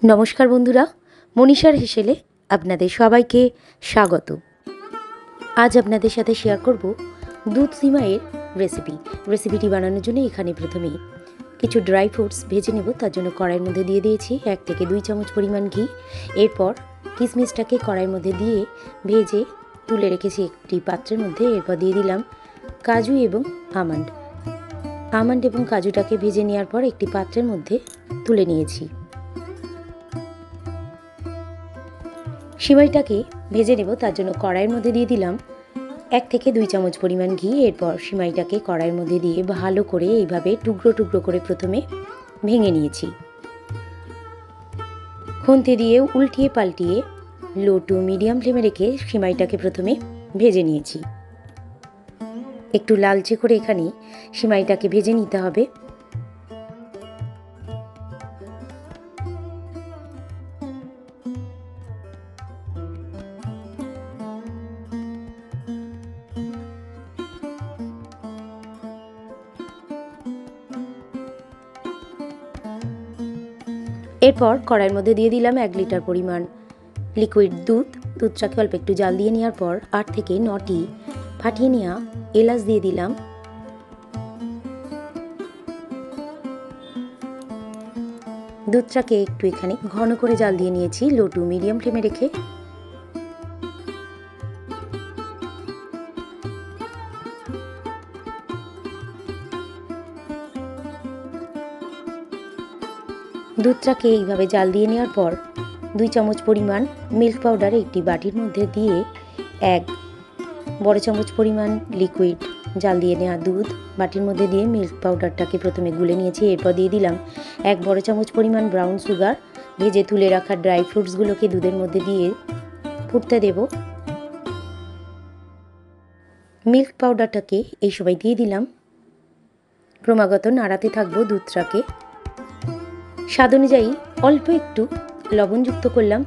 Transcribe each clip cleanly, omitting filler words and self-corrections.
নমস্কার বন্ধুরা, মনীষার হেসেলে আপনাদের সবাইকে স্বাগত। আজ আপনাদের সাথে শেয়ার করব দুধ সিমাইয়ের রেসিপিটি বানানোর জন্য এখানে প্রথমেই কিছু ড্রাই ফ্রুটস ভেজে নেব। তার জন্য কড়াইয়ের মধ্যে দিয়ে দিয়েছি 1 থেকে 2 চামচ পরিমাণ ঘি। এরপর কিশমিশটাকে কড়াইয়ের মধ্যে দিয়ে ভেজে তুলে রেখেছি একটি পাত্রের মধ্যে। এরপর দিয়ে দিলাম কাজু এবং আমন্ড এবং কাজুটাকে ভেজে নেওয়ার পর একটি পাত্রের মধ্যে তুলে নিয়েছি। সিমাইটাকে ভেজে নেব, তার জন্য কড়াইয়ের মধ্যে দিয়ে দিলাম 1 থেকে 2 চামচ পরিমাণ ঘি। এরপর সিমাইটাকে কড়াইয়ের মধ্যে দিয়ে ভালো করে এইভাবে টুকরো টুকরো করে প্রথমে ভেঙে নিয়েছি। খুন্তি দিয়ে উল্টিয়ে পাল্টিয়ে লো টু মিডিয়াম ফ্লেমে রেখে সিমাইটাকে প্রথমে ভেজে নিয়েছি। একটু লালচে করে এখানে সিমাইটাকে ভেজে নিতে হবে। এরপর কড়াইয়ের মধ্যে দিয়ে দিলাম 1 লিটার পরিমাণ লিকুইড দুধটাকে অল্প একটু জাল দিয়ে নেওয়ার পর 8 থেকে 9টি ফাটিয়ে নেওয়া এলাচ দিয়ে দিলাম। দুধটাকে একটু এখানে ঘন করে জাল দিয়ে নিয়েছি লো টু মিডিয়াম ফ্লেমে রেখে। দুধটাকে এইভাবে জাল দিয়ে নেওয়ার পর 2 চামচ পরিমাণ মিল্ক পাউডার একটি বাটির মধ্যে দিয়ে 1 বড় চামচ পরিমাণ লিকুইড জাল দিয়ে নেওয়া দুধ বাটির মধ্যে দিয়ে মিল্ক পাউডারটাকে প্রথমে গুলে নিয়েছি। এরপর দিয়ে দিলাম 1 বড় চামচ পরিমাণ ব্রাউন সুগার। ভেজে তুলে রাখা ড্রাই ফ্রুটসগুলোকে দুধের মধ্যে দিয়ে ফুটতে দেব। মিল্ক পাউডারটাকে এই সময় দিয়ে দিলাম। ক্রমাগত নাড়াতে থাকবো দুধটাকে। স্বাদ অনুযায়ী অল্প একটু লবণ যুক্ত করলাম।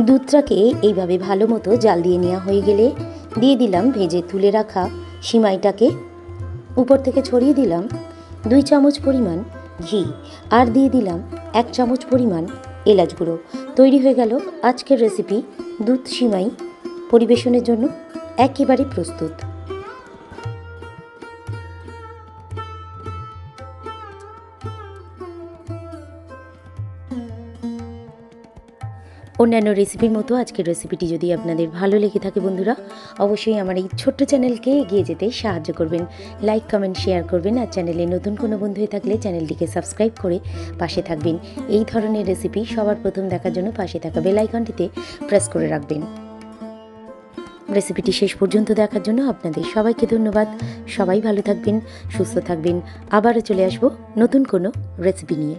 দুধটাকে এইভাবে ভালো মতো জাল দিয়ে নেওয়া হয়ে গেলে দিয়ে দিলাম ভেজে তুলে রাখা সিমাইটাকে। উপর থেকে ছড়িয়ে দিলাম 2 চামচ পরিমাণ ঘি আর দিয়ে দিলাম 1 চামচ পরিমাণ এলাচ গুঁড়ো। তৈরি হয়ে গেল আজকের রেসিপি দুধ সিমাই। পরিবেশনের জন্য একেবারে প্রস্তুত। অন্যান্য রেসিপির মতো আজকের রেসিপিটি যদি আপনাদের ভালো লেগে থাকে বন্ধুরা, অবশ্যই আমার এই ছোট্ট চ্যানেলকে এগিয়ে যেতে সাহায্য করবেন। লাইক, কমেন্ট, শেয়ার করবেন। আর চ্যানেলে নতুন কোনো বন্ধু হয়ে থাকলে চ্যানেলটিকে সাবস্ক্রাইব করে পাশে থাকবেন। এই ধরনের রেসিপি সবার প্রথম দেখার জন্য পাশে থাকা বেল আইকনটিতে প্রেস করে রাখবেন। রেসিপিটি শেষ পর্যন্ত দেখার জন্য আপনাদের সবাইকে ধন্যবাদ। সবাই ভালো থাকবেন, সুস্থ থাকবেন। আবারও চলে আসবো নতুন কোনো রেসিপি নিয়ে।